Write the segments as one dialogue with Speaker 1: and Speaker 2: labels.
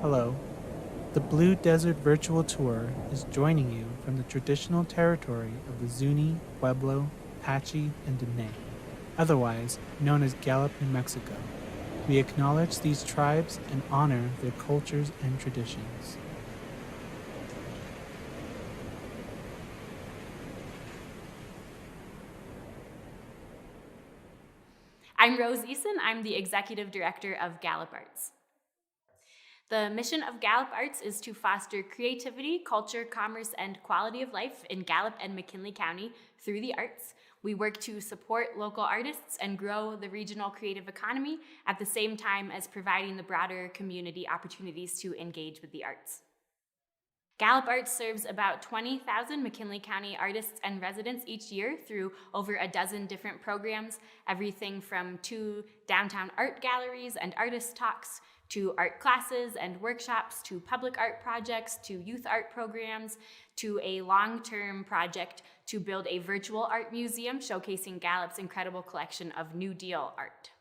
Speaker 1: Hello. The Blue Desert Virtual Tour is joining you from the traditional territory of the Zuni, Pueblo, Apache, and Diné, otherwise known as Gallup, New Mexico. We acknowledge these tribes and honor their cultures and traditions.
Speaker 2: I'm Rose Eason. I'm the Executive Director of gallupARTS. The mission of gallupARTS is to foster creativity, culture, commerce, and quality of life in Gallup and McKinley County through the arts. We work to support local artists and grow the regional creative economy at the same time as providing the broader community opportunities to engage with the arts. gallupARTS serves about 20,000 McKinley County artists and residents each year through over a dozen different programs, everything from 2 downtown art galleries and artist talks, to art classes and workshops, to public art projects, to youth art programs, to a long-term project to build a virtual art museum showcasing Gallup's incredible collection of New Deal art.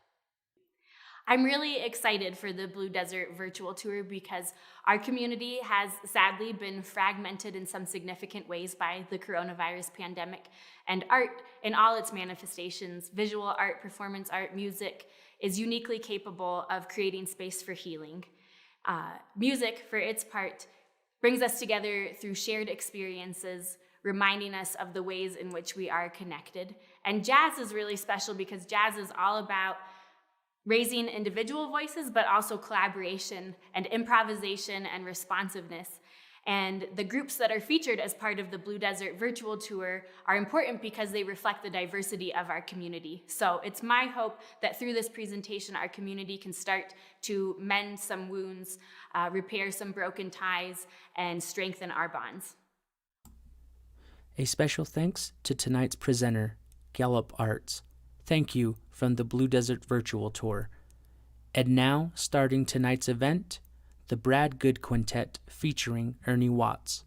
Speaker 2: I'm really excited for the Blue Desert Virtual Tour because our community has sadly been fragmented in some significant ways by the coronavirus pandemic, and art in all its manifestations, visual art, performance art, music, is uniquely capable of creating space for healing. Music, for its part, brings us together through shared experiences, reminding us of the ways in which we are connected. And jazz is really special because jazz is all about raising individual voices, but also collaboration and improvisation and responsiveness. And the groups that are featured as part of the Blue Desert Virtual Tour are important because they reflect the diversity of our community. So it's my hope that through this presentation, our community can start to mend some wounds, repair some broken ties, and strengthen our bonds.
Speaker 3: A special thanks to tonight's presenter, gallupARTS. Thank you from the Blue Desert Virtual Tour. And now, starting tonight's event, the Brad Goode Quintet featuring Ernie Watts.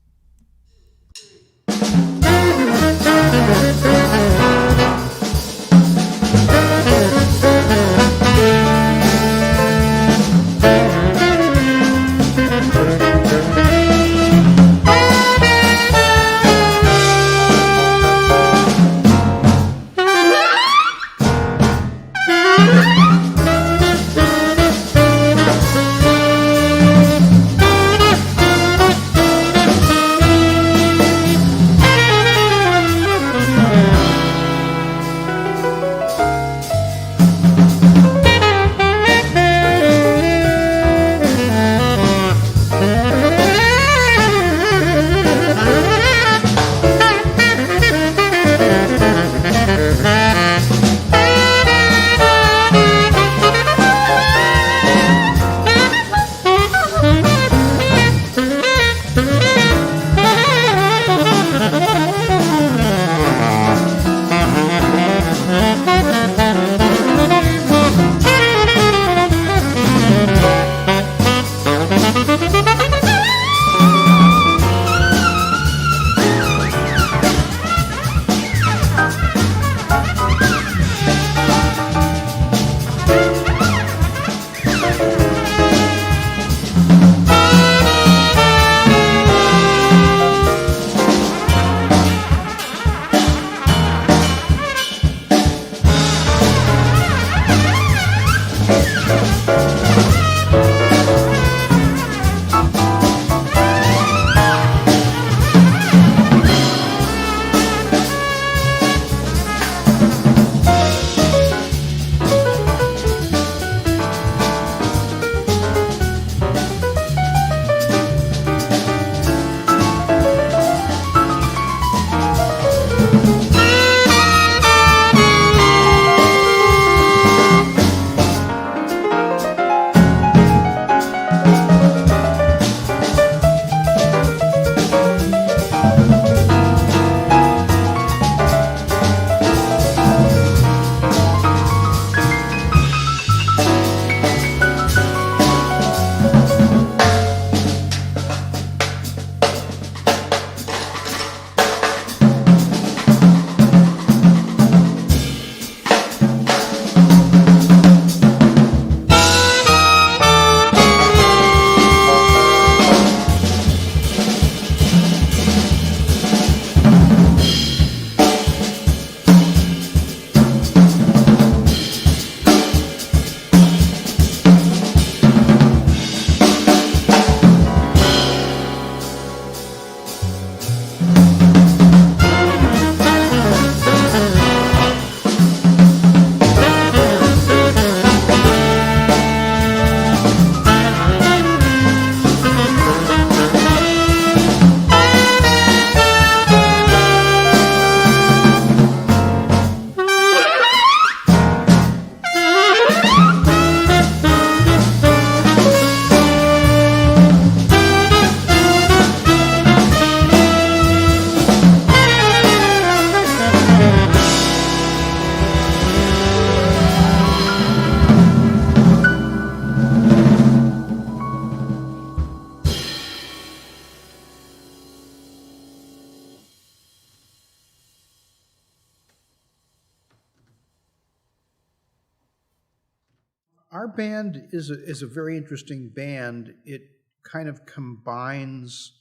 Speaker 4: Our band is a very interesting band. It kind of combines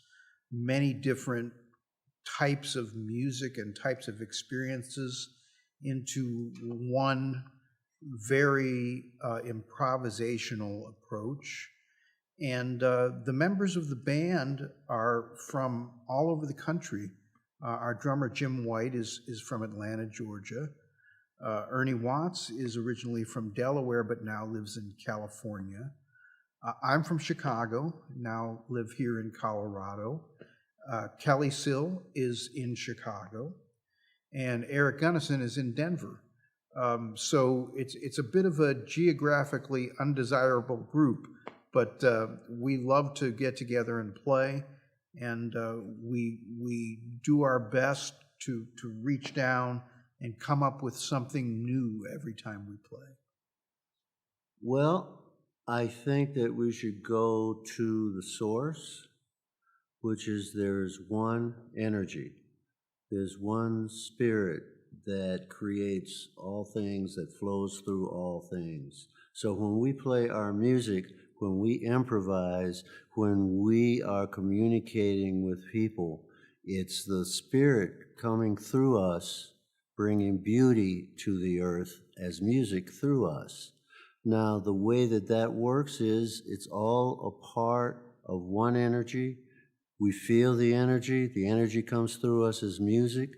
Speaker 4: many different types of music and types of experiences into one very improvisational approach. And the members of the band are from all over the country. Our drummer, Jim White, is from Atlanta, Georgia. Ernie Watts is originally from Delaware, but now lives in California. I'm from Chicago, now live here in Colorado. Kelly Sill is in Chicago, and Eric Gunnison is in Denver. So it's a bit of a geographically undesirable group, but we love to get together and play, and we do our best to reach down and come up with something new every time we play.
Speaker 5: Well, I think that we should go to the source, which is there's one energy. There's one spirit that creates all things, that flows through all things. So when we play our music, when we improvise, when we are communicating with people, it's the spirit coming through us, bringing beauty to the earth as music through us. Now, the way that works is it's all a part of one energy. We feel the energy comes through us as music.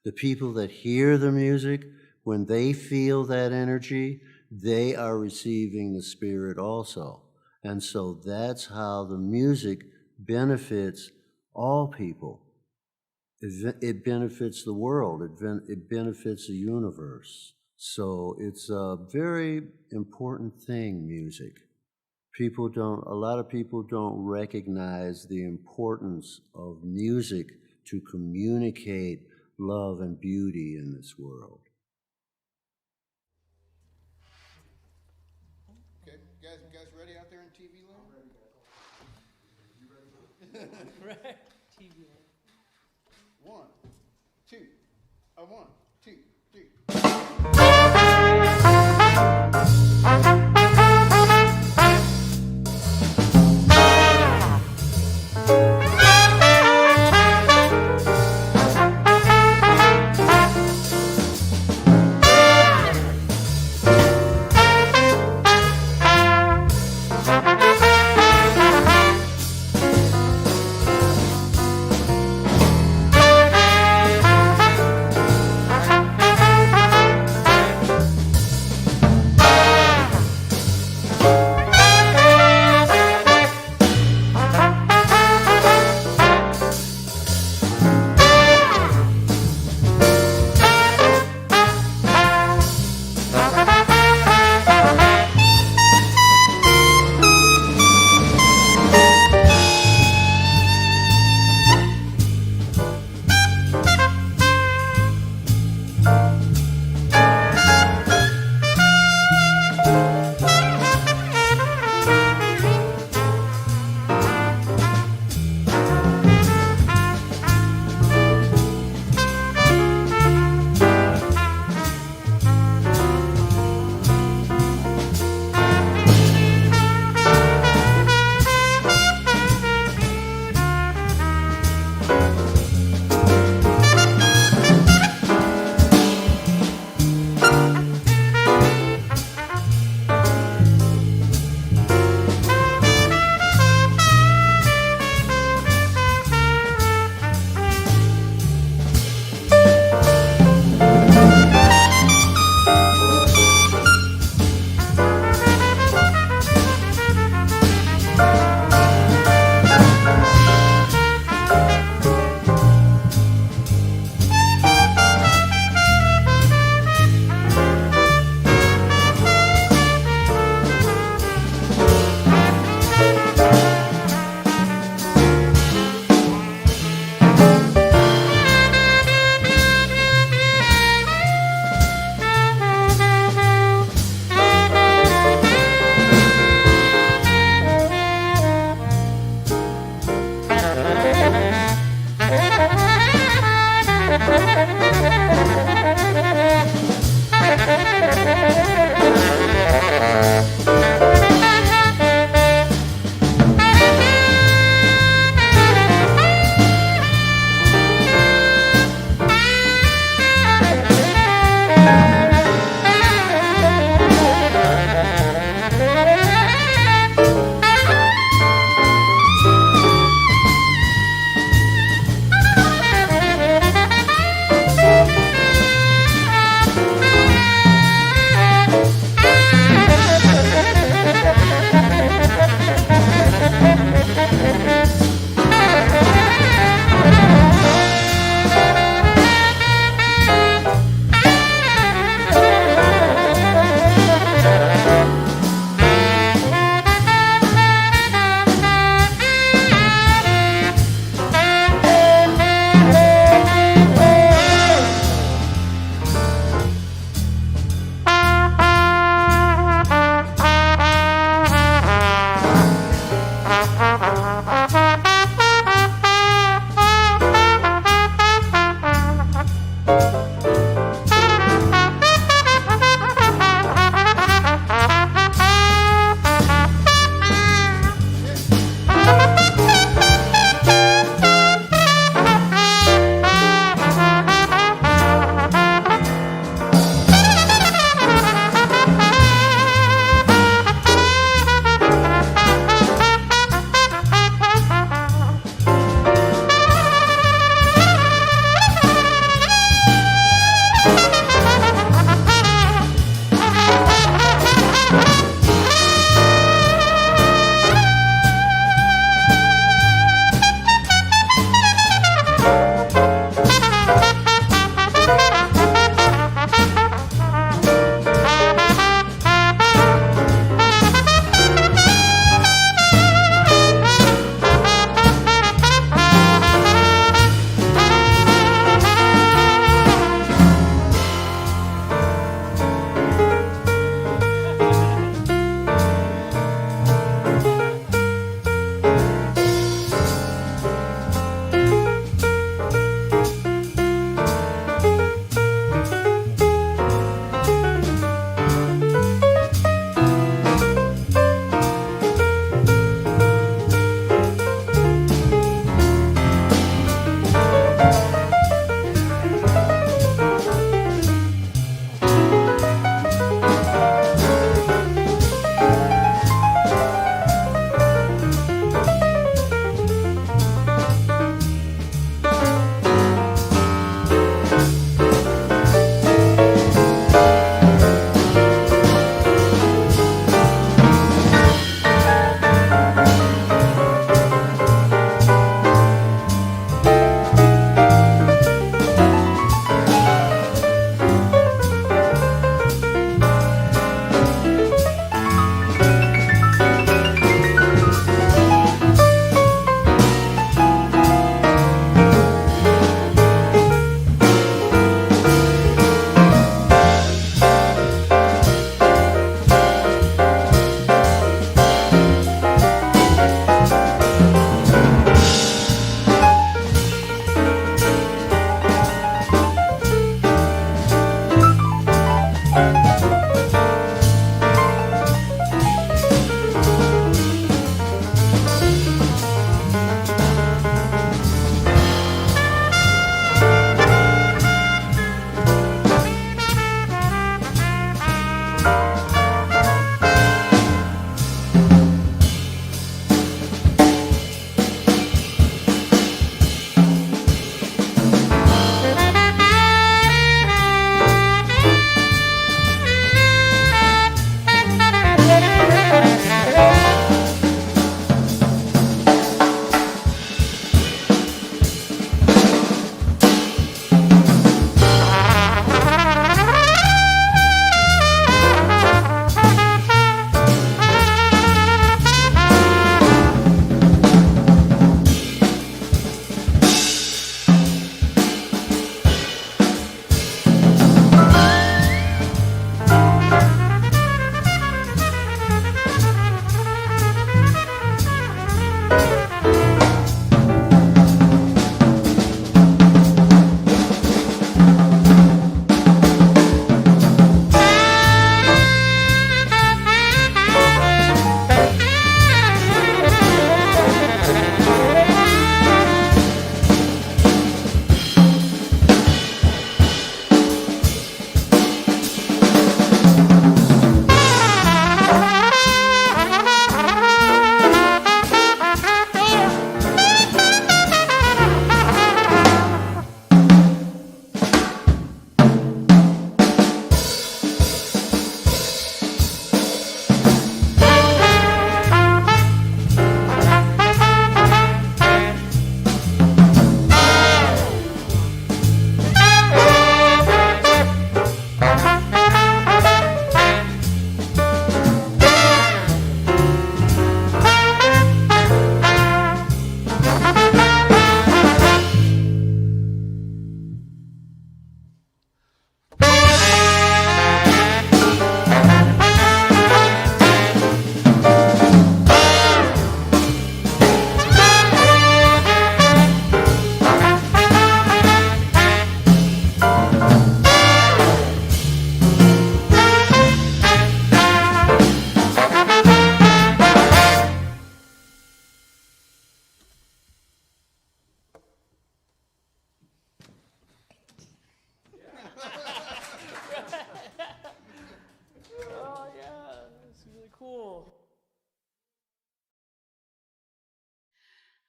Speaker 5: The people that hear the music, when they feel that energy, they are receiving the spirit also. And so that's how the music benefits all people. It benefits the world. It benefits the universe. So it's a very important thing, music. A lot of people don't recognize the importance of music to communicate love and beauty in this world.
Speaker 4: Okay, guys ready out there in TV land? I'm ready, guys. You ready?
Speaker 3: Right. TV land.
Speaker 4: 1, 2, 1, 2, 3.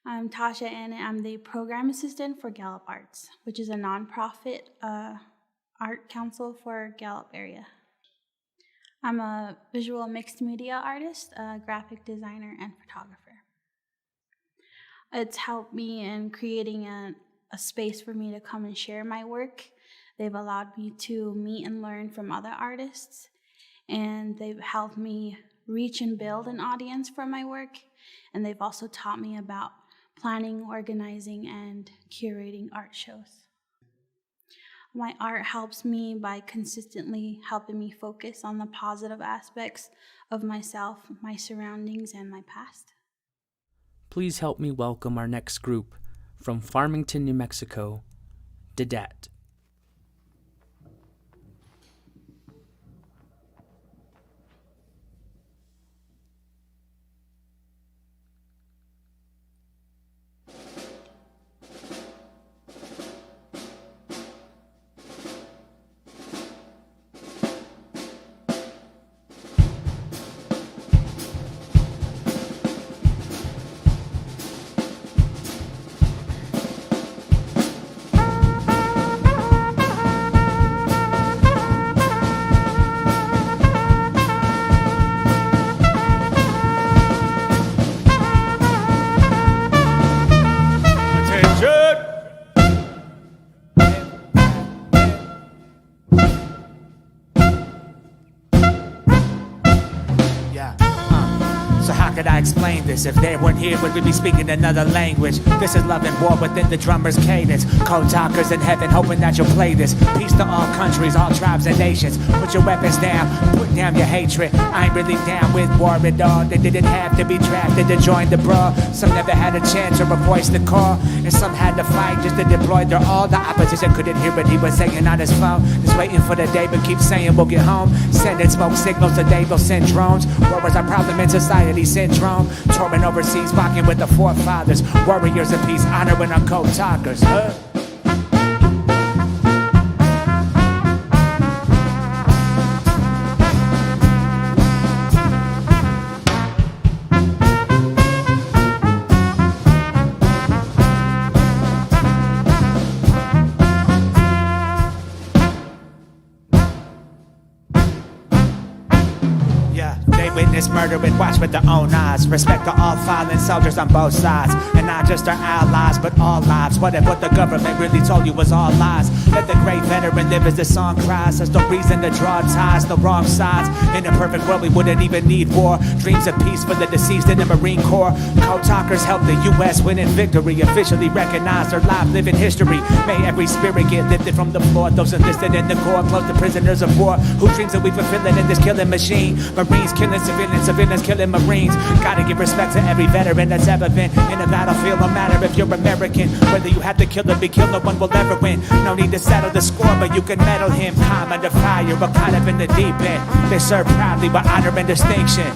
Speaker 6: I'm Tasha, and I'm the program assistant for gallupARTS, which is a nonprofit art council for Gallup area. I'm a visual mixed media artist, a graphic designer, and photographer. It's helped me in creating a space for me to come and share my work. They've allowed me to meet and learn from other artists, and they've helped me reach and build an audience for my work, and they've also taught me about planning, organizing, and curating art shows. My art helps me by consistently helping me focus on the positive aspects of myself, my surroundings, and my past.
Speaker 3: Please help me welcome our next group from Farmington, New Mexico, Dedat.
Speaker 7: Could I explain this? If they weren't here, would we be speaking another language? This is love and war within the drummer's cadence. Code talkers in heaven, hoping that you'll play this. Peace to all countries, all tribes and nations. Put your weapons down, put down your hatred. I ain't really down with war at all. They didn't have to be drafted to join the brawl. Some never had a chance or a voice to call, and some had to fight just to deploy their all. The opposition couldn't hear what he was saying on his phone. Just waiting for the day, but keep saying we'll get home. Sending smoke signals today, they'll send drones. War was our problem in society, syndrome. Touring overseas, walking with the forefathers. Warriors of peace, honoring our code talkers. Witness murder and watch with their own eyes. Respect to all fallen soldiers on both sides, and not just our allies, but all lives. What if what the government really told you was all lies? Let the great veteran live as the song cries. There's no reason to draw ties, the wrong sides. In a perfect world we wouldn't even need war. Dreams of peace for the deceased in the Marine Corps. Code talkers help the U.S. win in victory. Officially recognize their live living history. May every spirit get lifted from the floor. Those enlisted in the Corps, close to prisoners of war, who dreams that we fulfilling in this killing machine. Marines killing civilians killing Marines. Gotta give respect to every veteran that's ever been in a battlefield. No matter if you're American, whether you have to kill or be killed, no one will ever win. No need to settle the score, but you can medal him. Time under fire, but kind of in the deep end. They serve proudly with honor and distinction.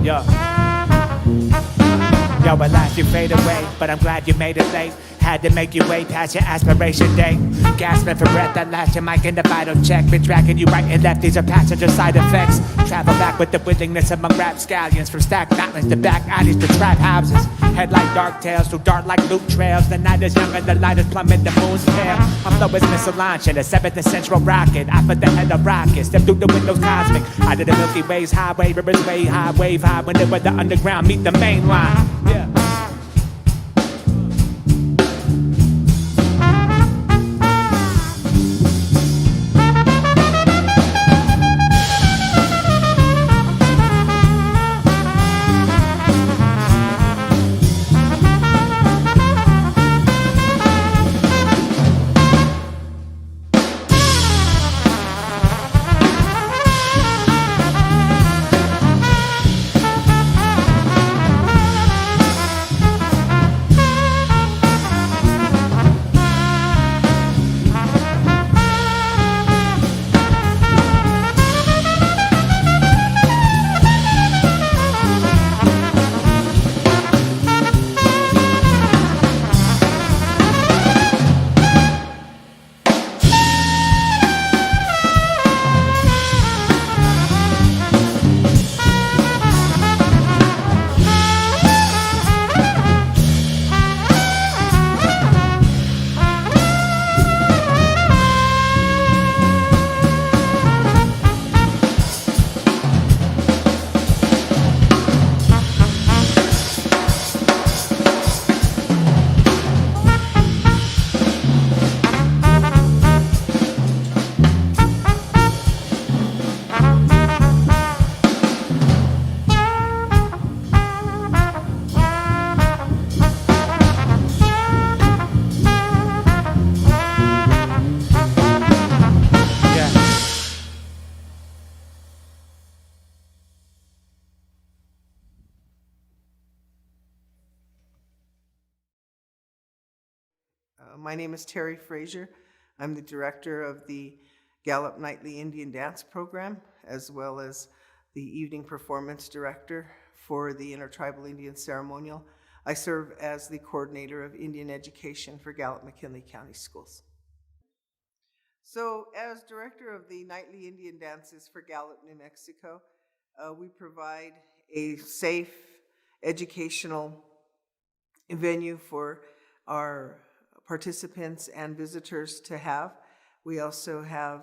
Speaker 7: Yo. Yo, at last you fade away, but I'm glad you made it late. Had to make you way past your aspiration date. Gasping for breath, that last your mic in the vital check. Been dragging you right and left, these are passenger side effects. Travel back with the willingness among rap scallions. From stacked mountains to back alleys to trap houses. Head like dark tales, through dark like loop trails. The night is young and the light is plumbing the moon's tail. I'm flow as missile launch in a 7th central rocket. I put the head of rocket, step through the windows cosmic. Out of the Milky Way's highway, rivers way high, wave high. When they were the underground, meet the main line. Yeah.
Speaker 8: My name is Terry Frazier. I'm the director of the Gallup Nightly Indian Dance Program, as well as the evening performance director for the Intertribal Indian Ceremonial. I serve as the coordinator of Indian education for Gallup-McKinley County Schools. So as director of the Nightly Indian Dances for Gallup, New Mexico, we provide a safe educational venue for our participants and visitors to have. We also have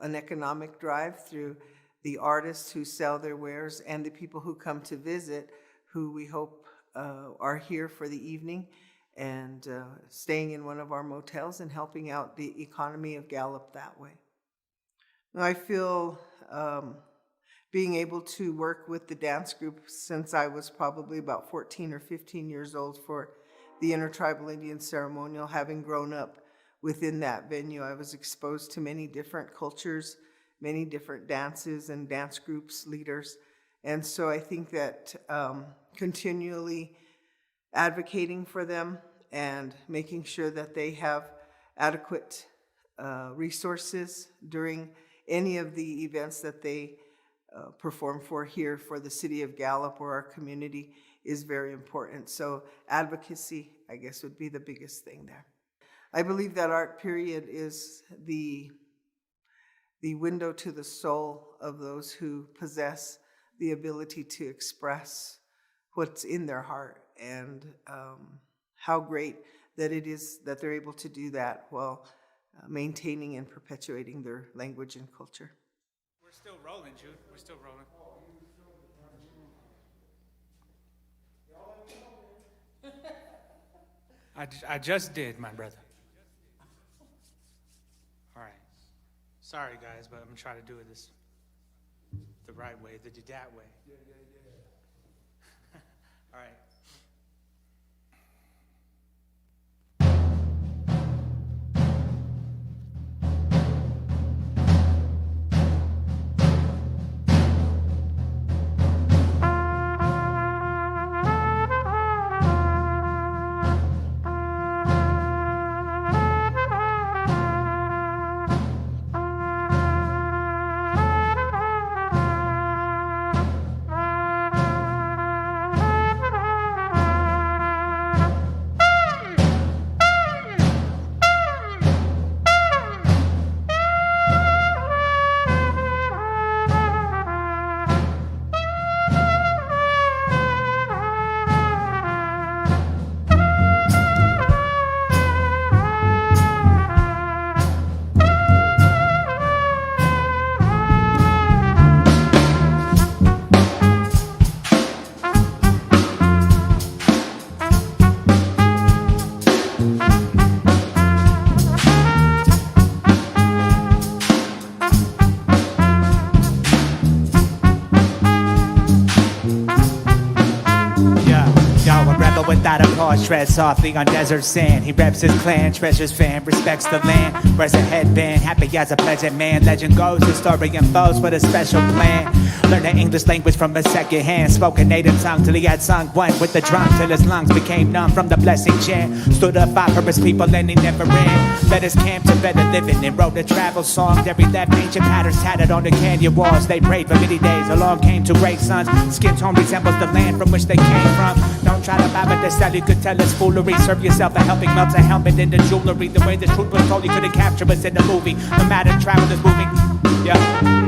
Speaker 8: an economic drive through the artists who sell their wares and the people who come to visit, who we hope are here for the evening and staying in one of our motels and helping out the economy of Gallup that way. Now, I feel being able to work with the dance group since I was probably about 14 or 15 years old for the Intertribal Indian Ceremonial. Having grown up within that venue, I was exposed to many different cultures, many different dances and dance groups, leaders. And so I think that continually advocating for them and making sure that they have adequate resources during any of the events that they perform for here for the city of Gallup or our community is very important. So advocacy, I guess, would be the biggest thing there. I believe that art period is the window to the soul of those who possess the ability to express what's in their heart, and how great that it is that they're able to do that while maintaining and perpetuating their language and culture.
Speaker 7: We're still rolling, Jude. We're still rolling. I just did, my brother. All right. Sorry, guys, but I'm going to try to do this the right way, the DAT way. All right. without a pause, tread softly on desert sand. He reps his clan, treasures fam, respects the land. Wears a headband, happy as a pleasant man. Legend goes, his story unfolds with a special plan. Learned the English language from a second hand. Spoke a native tongue till he had sung one with the drum. Till his lungs became numb from the blessing chant. Stood up for his people and he never ran. Led his camp to better living and wrote a travel song. There he left ancient patterns tattered on the canyon walls. They prayed for many days. Along came two great sons. Skin tone resembles the land from which they came from. Don't try to buy what they sell, you could tell it's foolery. Serve yourself a helping, melts a helmet into jewelry. The way the truth was told, you couldn't capture us in the movie. No matter travel is moving. Yeah.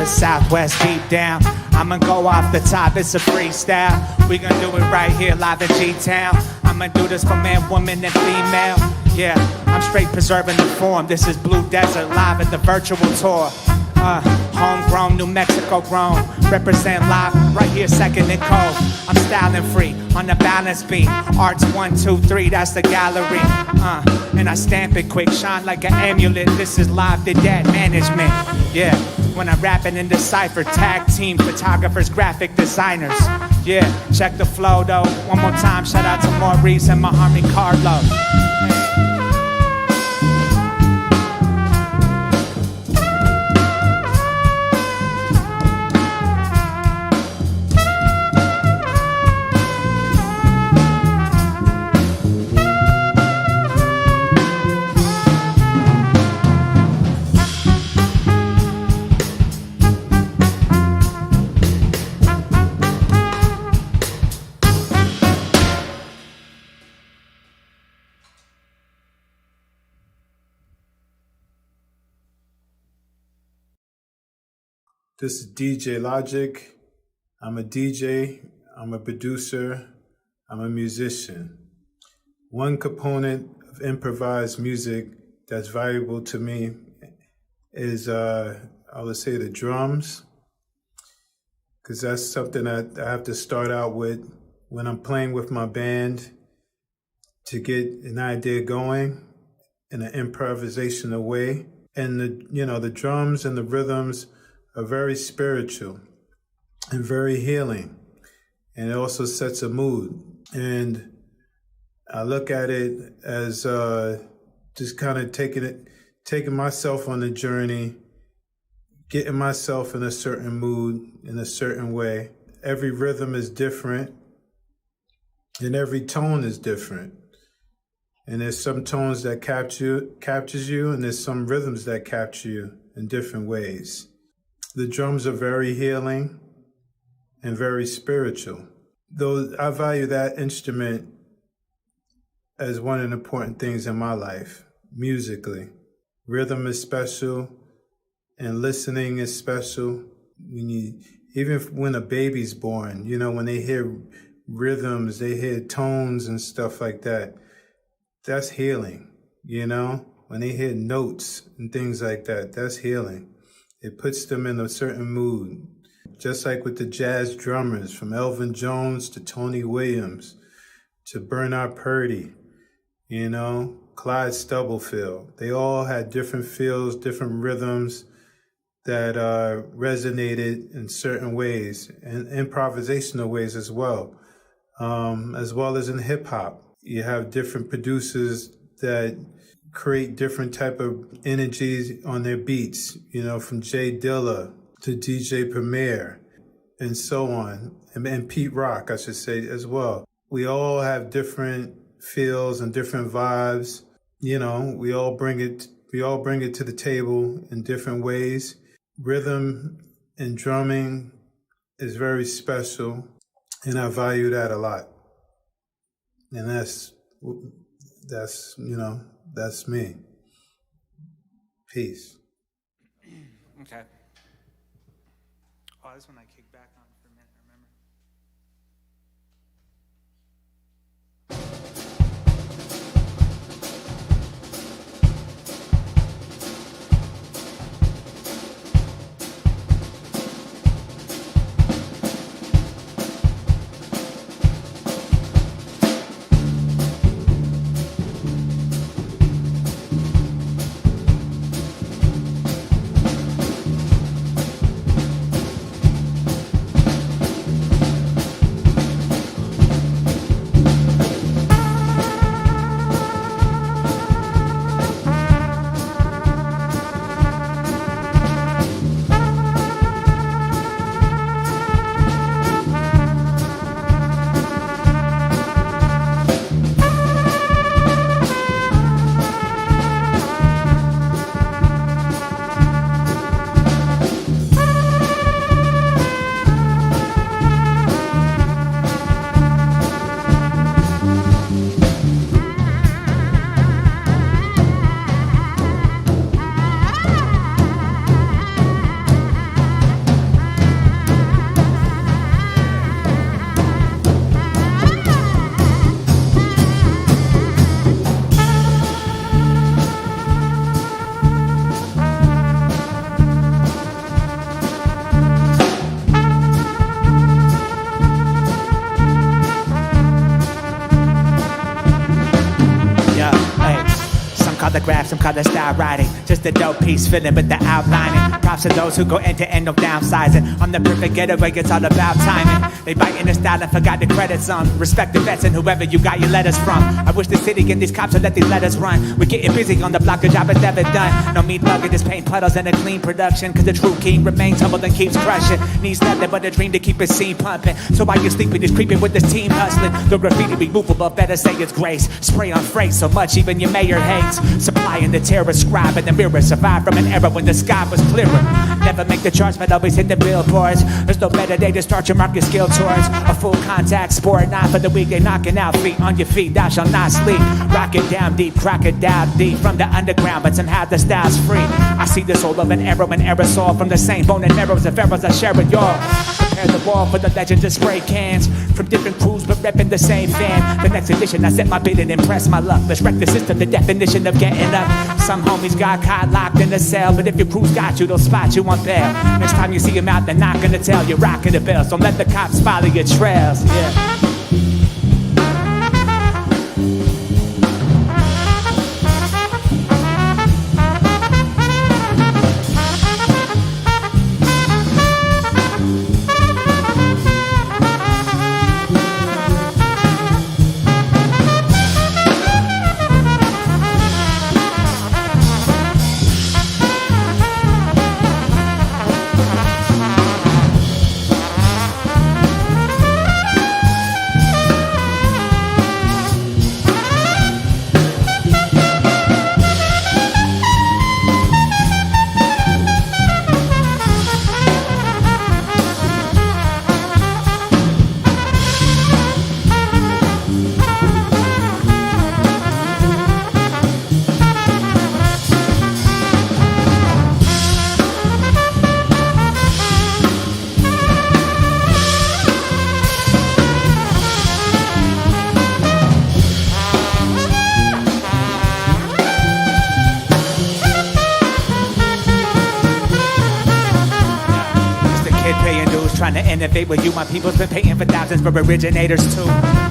Speaker 7: Southwest deep down, I'ma go off the top, it's a freestyle. We gon' do it right here live in G-Town. I'ma do this for man, woman, and female. Yeah, I'm straight preserving the form. This is Blue Desert live at the virtual tour. Homegrown, New Mexico grown. Represent live right here, second and cold. I'm styling free on the balance beat. Arts 1, 2, 3, that's the gallery. And I stamp it quick, shine like an amulet. This is live to dead management. Yeah, when I'm rapping in the cypher, tag team photographers, graphic designers. Yeah, check the flow though. One more time, shout out to Maurice and my homie Carlo.
Speaker 9: This is DJ Logic. I'm a DJ, I'm a producer, I'm a musician. One component of improvised music that's valuable to me is, I would say, the drums, because that's something that I have to start out with when I'm playing with my band to get an idea going in an improvisational way. And the drums and the rhythms are very spiritual and very healing, and it also sets a mood. And I look at it as just kind of taking myself on the journey, getting myself in a certain mood in a certain way. Every rhythm is different, and every tone is different. And there's some tones that captures you, and there's some rhythms that capture you in different ways. The drums are very healing and very spiritual. Though I value that instrument as one of the important things in my life, musically. Rhythm is special and listening is special. Even when a baby's born, when they hear rhythms, they hear tones and stuff like that, that's healing, When they hear notes and things like that, that's healing. It puts them in a certain mood. Just like with the jazz drummers, from Elvin Jones to Tony Williams to Bernard Purdy, Clyde Stubblefield. They all had different feels, different rhythms that resonated in certain ways, and improvisational ways as well as in hip hop. You have different producers that create different type of energies on their beats, from Jay Dilla to DJ Premier and so on, and Pete Rock, I should say, as well. We all have different feels and different vibes. You know, we all bring it to the table in different ways. Rhythm and drumming is very special, and I value that a lot. And that's me. Peace.
Speaker 7: Okay. Oh, this one I kicked back on for a minute, remember? The graph, some color style writing, just a dope piece filling with the outlining. Props to those who go end to end, no downsizing. On the perfect getaway, it's all about timing. They bite in the style and forgot the credits on. Respect the vets and whoever you got your letters from. I wish the city and these cops would let these letters run. We're getting busy on the block, the job is never done. No meat mugging, just paint puddles and a clean production. Cause the true king remains humble and keeps crushing. Needs nothing but a dream to keep his scene pumping. So while you're sleeping, he's creeping with his team hustling. The graffiti removable, better say it's grace. Spray on freight so much even your mayor hates. Supplying the terror, scribe in the mirror. Survive from an era when the sky was clearer. Never make the charts, but always hit the billboards. There's no better day to start your market skill towards a full contact sport. Not for the weak, they knocking out feet on your feet. Thou shalt not sleep. Rock it down deep, crack it down deep from the underground, but somehow the style's free. I see the soul of an arrow and aerosol from the same bone and marrows of pharaohs I share with y'all. Prepare the wall for the legends of spray cans from different crews, but repping the same fan. The next edition, I set my bid and impress my luck. Let's wreck the system, the definition of getting up. Some homies got caught locked in a cell, but if your crew's got you, they'll spot you on bail. Next time you see them out, they're not gonna tell you rocking the bells. Don't let the cops follow your trails. Yeah. Trying to innovate with you, my people's been paying for thousands for originators too.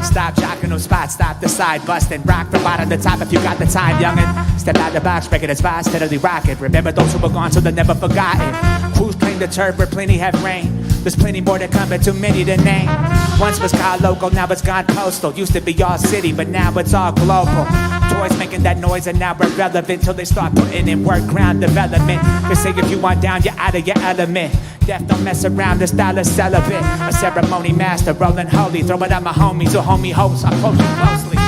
Speaker 7: Stop jocking no spots, stop the side busting. Rock from bottom to top if you got the time, youngin'. Step out the box, breaking the spot, steadily rocking. Remember those who were gone so they're never forgotten. Crews claim the turf where plenty have rain. There's plenty more to come, but too many to name. Once was called local, now it's gone postal. Used to be all city, but now it's all global. Toys making that noise and now irrelevant till they start putting in work ground development. They say if you want down, you're out of your element. Death don't mess around, the style is celibate. A ceremony master, rolling holy, throw it at my homies or homie hosts. I quote you closely.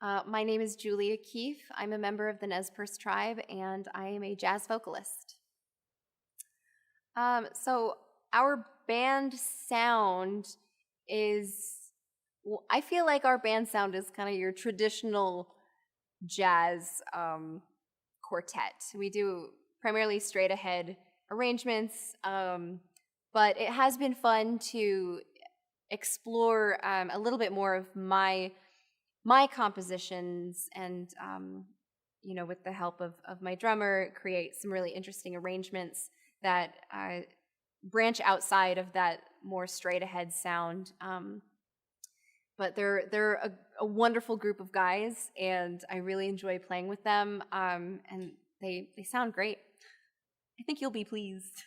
Speaker 10: My name is Julia Keefe. I'm a member of the Nez Perce tribe, and I am a jazz vocalist. So our band sound is, I feel like our band sound is kind of your traditional jazz quartet. We do primarily straight ahead arrangements, but it has been fun to explore a little bit more of my compositions and, with the help of my drummer, create some really interesting arrangements that branch outside of that more straight ahead sound. But they're a wonderful group of guys, and I really enjoy playing with them, and they sound great. I think you'll be pleased.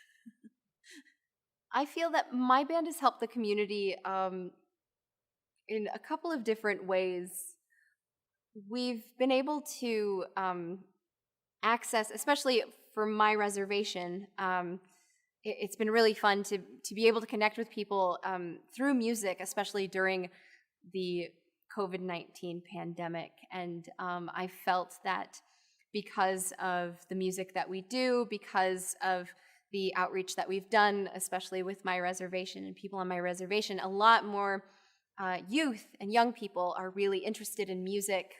Speaker 10: I feel that my band has helped the community in a couple of different ways. We've been able to access, especially for my reservation, it's been really fun to be able to connect with people through music, especially during the COVID-19 pandemic. And I felt that because of the music that we do, because of the outreach that we've done, especially with my reservation and people on my reservation, a lot more youth and young people are really interested in music.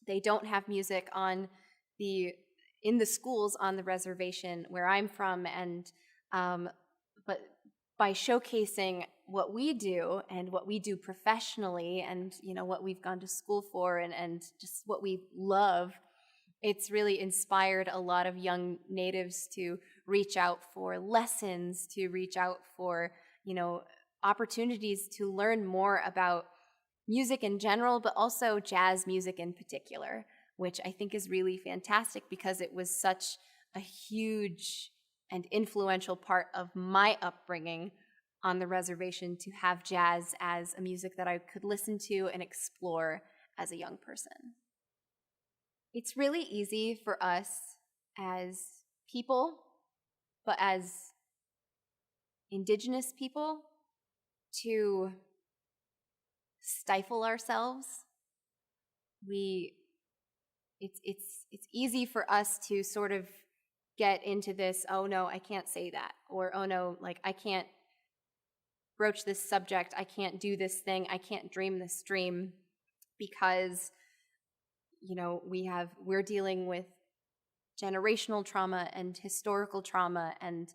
Speaker 10: They don't have music in the schools on the reservation where I'm from, and but by showcasing what we do and what we do professionally, and what we've gone to school for, and just what we love, it's really inspired a lot of young natives to reach out for lessons, to reach out for opportunities to learn more about music in general, but also jazz music in particular, which I think is really fantastic because it was such a huge and influential part of my upbringing on the reservation, to have jazz as a music that I could listen to and explore as a young person. It's really easy for us as people, but as Indigenous people, to stifle ourselves. It's easy for us to sort of get into this, oh no, I can't say that, or oh no, like I can't broach this subject, I can't do this thing, I can't dream this dream, because we're dealing with generational trauma and historical trauma and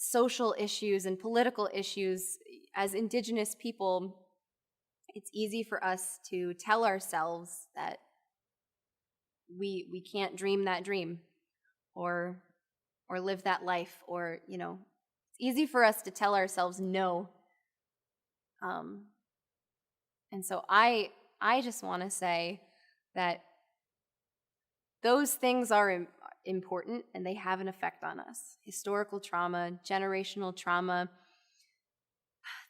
Speaker 10: social issues and political issues. As Indigenous people, it's easy for us to tell ourselves that we can't dream that dream or live that life, or it's easy for us to tell ourselves no. And so I just want to say that those things are important, and they have an effect on us. Historical trauma, generational trauma,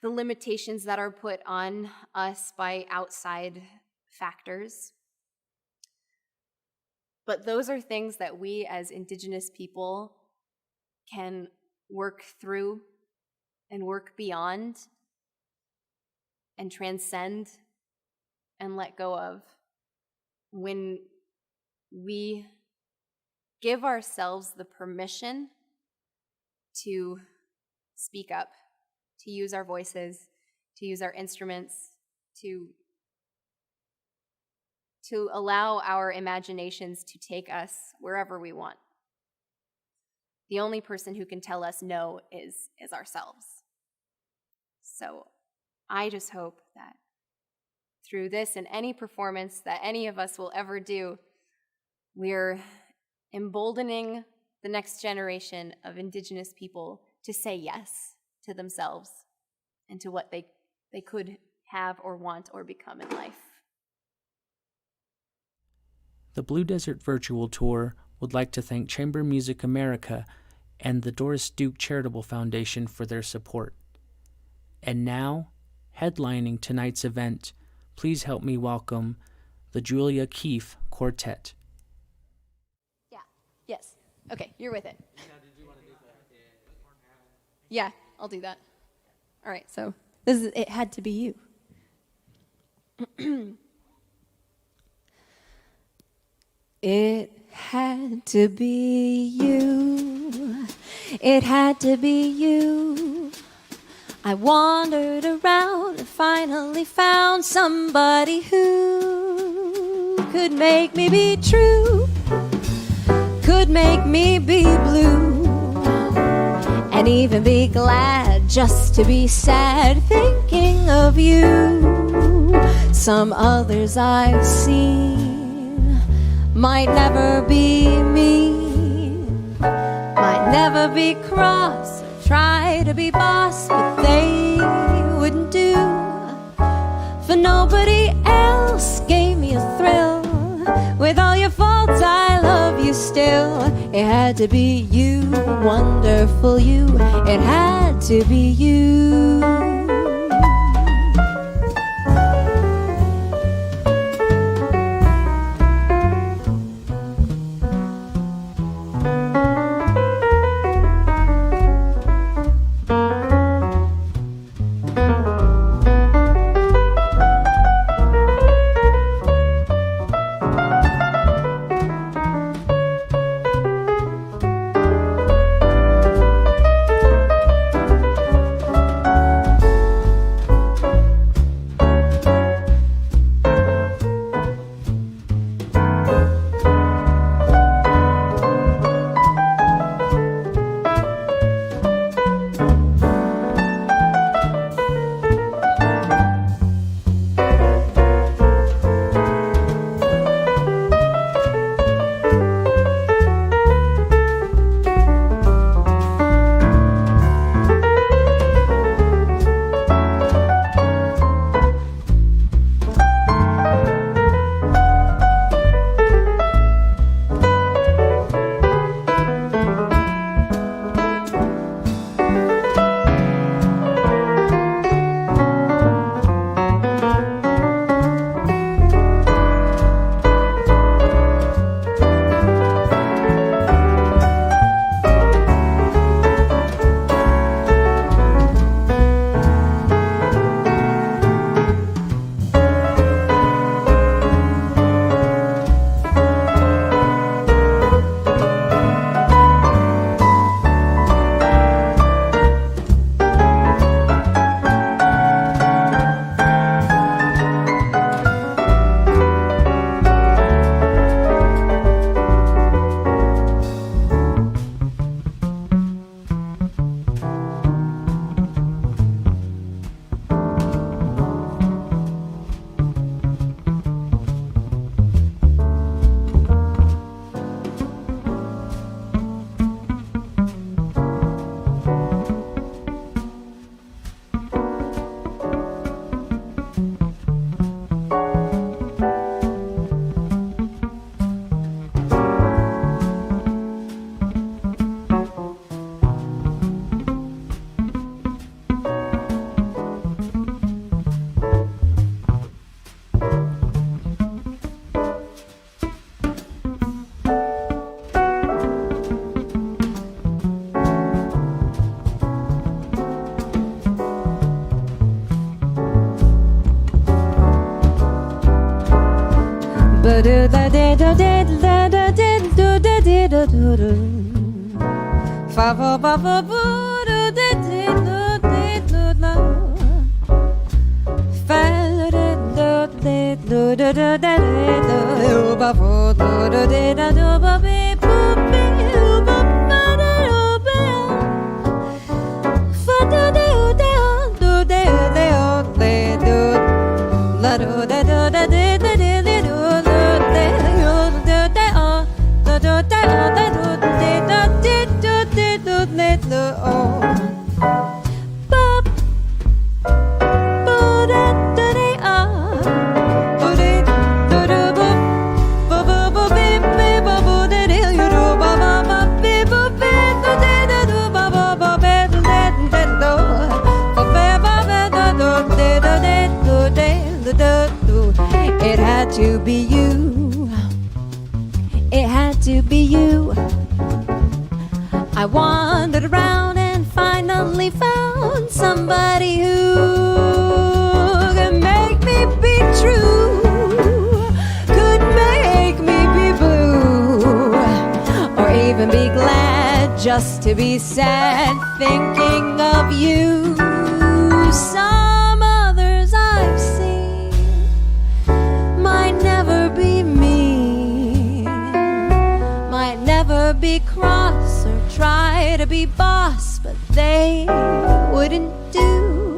Speaker 10: the limitations that are put on us by outside factors. But those are things that we as Indigenous people can work through and work beyond and transcend and let go of when we give ourselves the permission to speak up, to use our voices, to use our instruments, to allow our imaginations to take us wherever we want. The only person who can tell us no is ourselves. So I just hope that through this and any performance that any of us will ever do, we're emboldening the next generation of Indigenous people to say yes to themselves and to what they could have or want or become in life.
Speaker 3: The Blue Desert Virtual Tour would like to thank Chamber Music America and the Doris Duke Charitable Foundation for their support. And now, headlining tonight's event, please help me welcome the Julia Keefe Quartet.
Speaker 10: Yeah, yes. Okay, you're with it. Yeah, I'll do that. All right, so it had to be you.
Speaker 11: It had to be you. It had to be you. I wandered around and finally found somebody who could make me be true, could make me be blue, and even be glad just to be sad thinking of you. Some others I've seen might never be mean, might never be cross, try to be boss, but they wouldn't do. For nobody else gave me a thrill. With all your faults, I love you still. It had to be you, wonderful you. It had to be you. It had to be you. It had to be you. I wandered around and finally found somebody who could make me be true, could make me be blue, just to be sad thinking of you. Some others I've seen might never be mean, might never be cross or try to be boss, but they wouldn't do.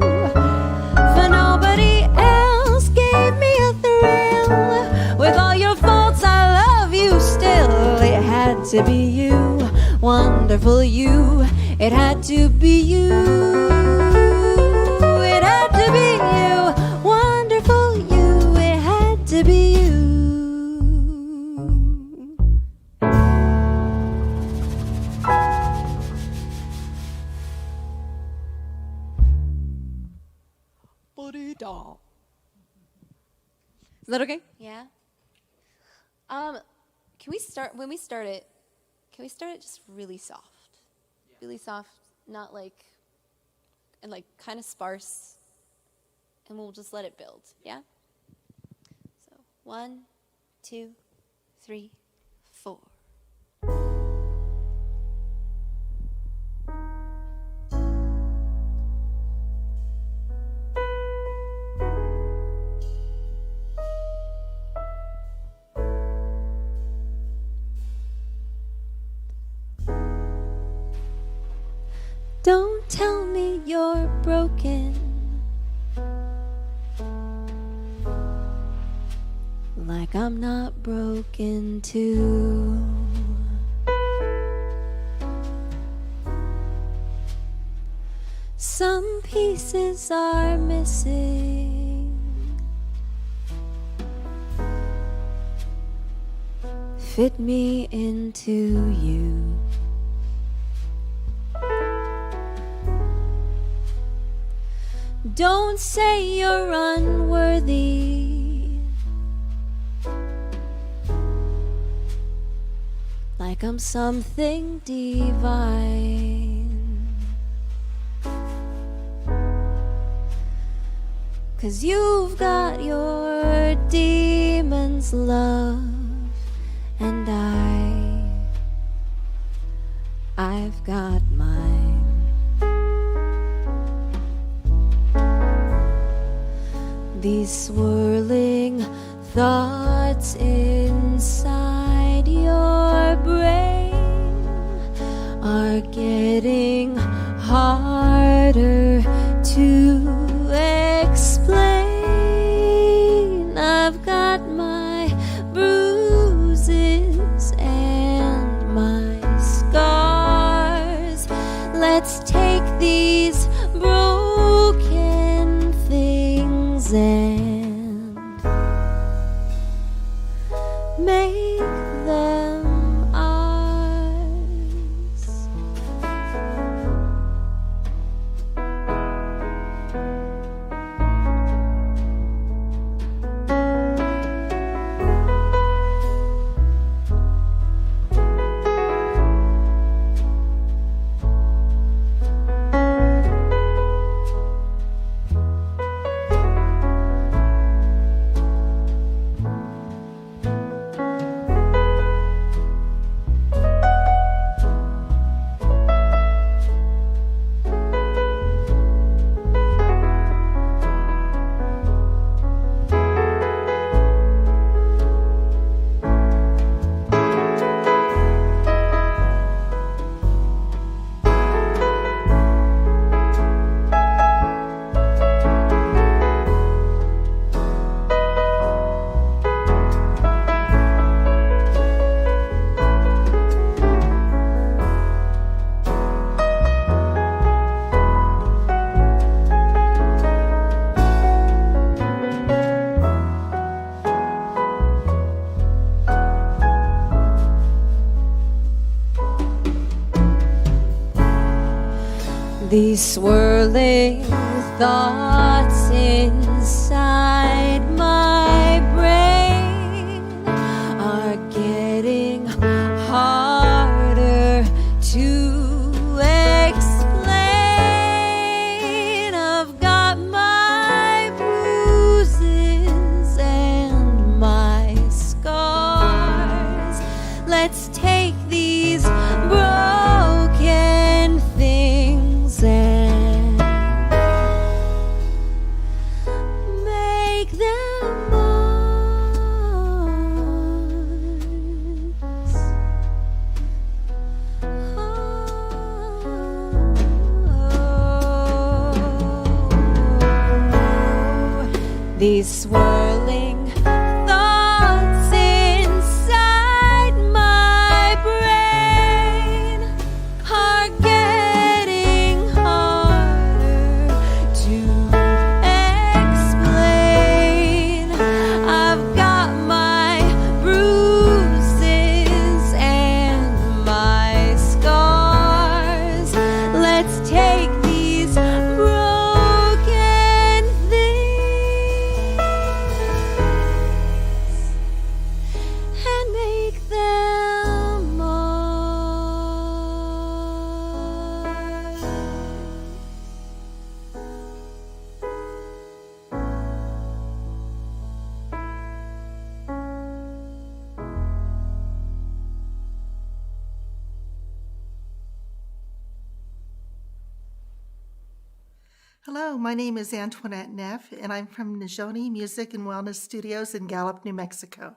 Speaker 11: For nobody else gave me a thrill. With all your faults, I love you still. It had to be you, wonderful you. It had to be you. It had to be you, wonderful you. It had to be you.
Speaker 10: Is that okay? Yeah. Can we start, when we start it, can we start it just really soft? Yeah. Really soft, not like, and like kind of sparse, and we'll just let it build, yeah? So 1, 2, 3, 4.
Speaker 11: Don't tell me you're broken, like I'm not broken too. Some pieces are missing. Fit me into you. Don't say you're unworthy, like I'm something divine. 'Cause you've got your demons, love, and I've got mine. These swirling thoughts inside your brain are getting harder to explain. I've got my bruises and my scars. Let's take these broken things and make them ours. These swirling thoughts inside my brain are getting harder to explain. I've got my bruises and my scars. Let's take these broken these swirling thoughts inside my brain are getting harder to explain. I've got my bruises and my scars. Let's take these broken things and make them ours.
Speaker 12: Hello, my name is Antoinette Neff, and I'm from Nizhoni Music and Wellness Studios in Gallup, New Mexico.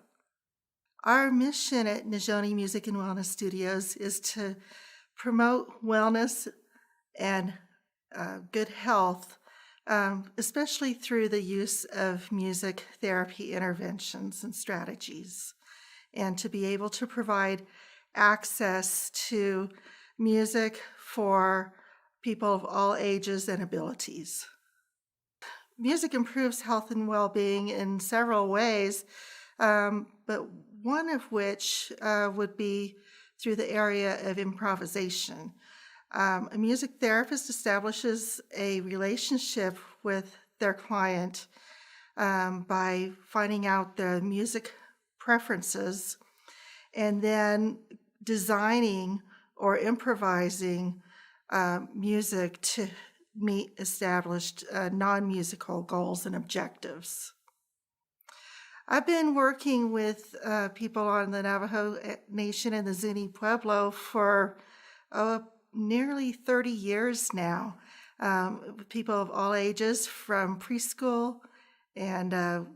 Speaker 12: Our mission at Nizhoni Music and Wellness Studios is to promote wellness and good health, especially through the use of music therapy interventions and strategies, and to be able to provide access to music for people of all ages and abilities. Music improves health and well-being in several ways, but one of which would be through the area of improvisation. A music therapist establishes a relationship with their client by finding out their music preferences and then designing or improvising music to meet established non-musical goals and objectives. I've been working with people on the Navajo Nation and the Zuni Pueblo for nearly 30 years now. People of all ages, from preschool and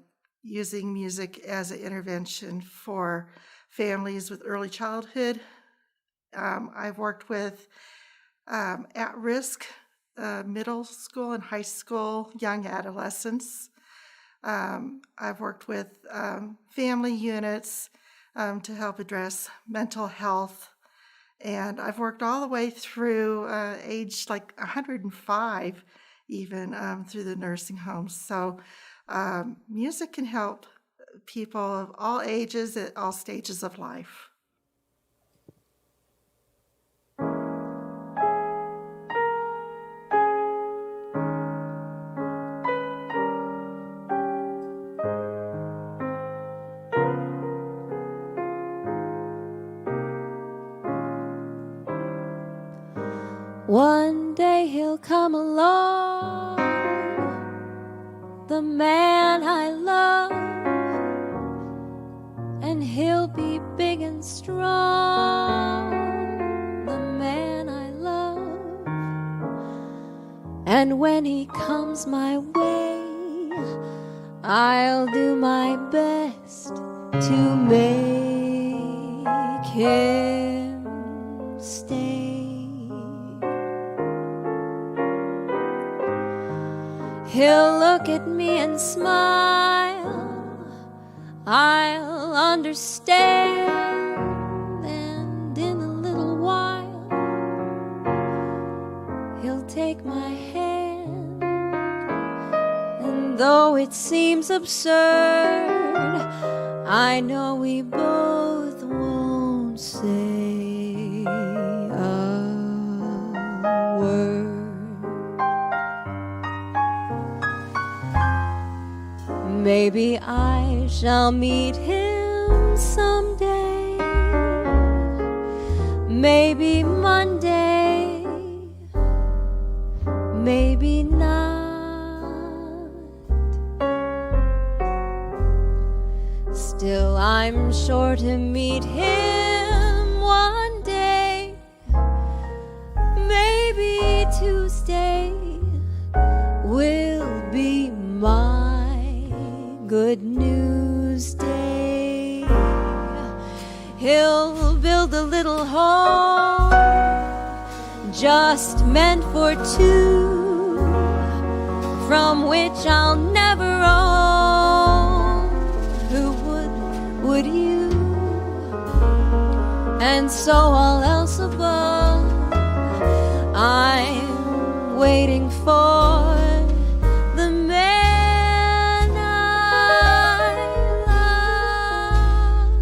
Speaker 12: using music as an intervention for families with early childhood. I've worked with at-risk middle school and high school young adolescents. I've worked with family units to help address mental health, and I've worked all the way through age like 105 even through the nursing homes. So music can help people of all ages at all stages of life.
Speaker 11: One day he'll come along, the man I love, and he'll be big and strong, the man I love. And when he comes my way, I'll do my best to make him stay. He'll look at me and smile, I'll understand, and in a little while he'll take my hand, and though it seems absurd, I know we both won't say a word. Maybe I shall meet him someday, maybe Monday, maybe not. Still, I'm sure to meet him one day, maybe Tuesday will be my good news day. He'll build a little home just meant for two, from which I'll never roam. would you? And so all else above, I'm waiting for the man I love.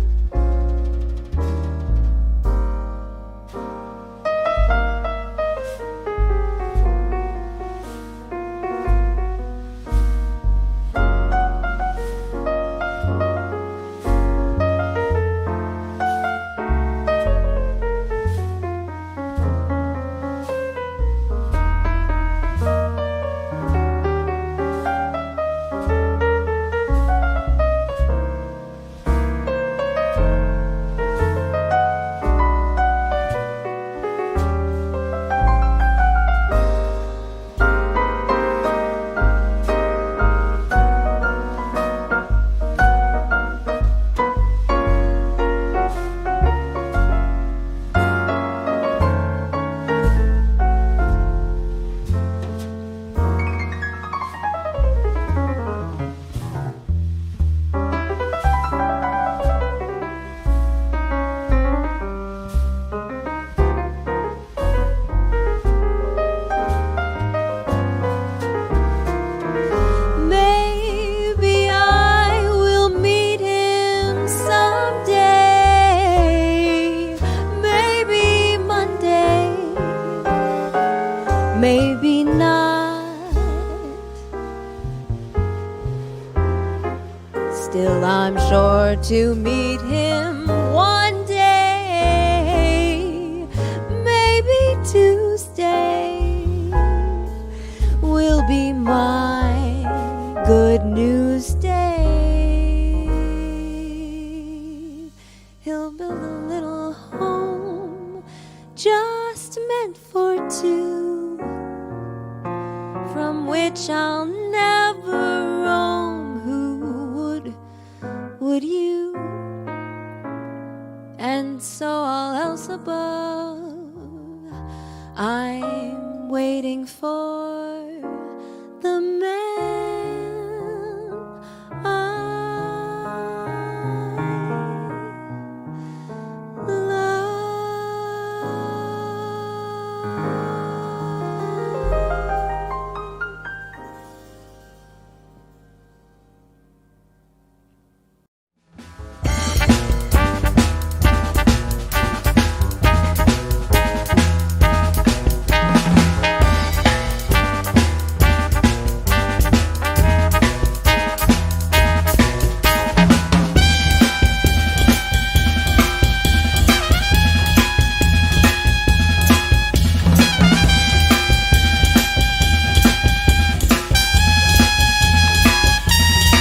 Speaker 11: Maybe I will meet him someday. Maybe Monday, maybe not. Still, I'm sure to meet him one day. Maybe Tuesday will be my good news day. He'll build a little home just meant for two, from which I'll never roam. Who would you? And so all else above, I'm waiting for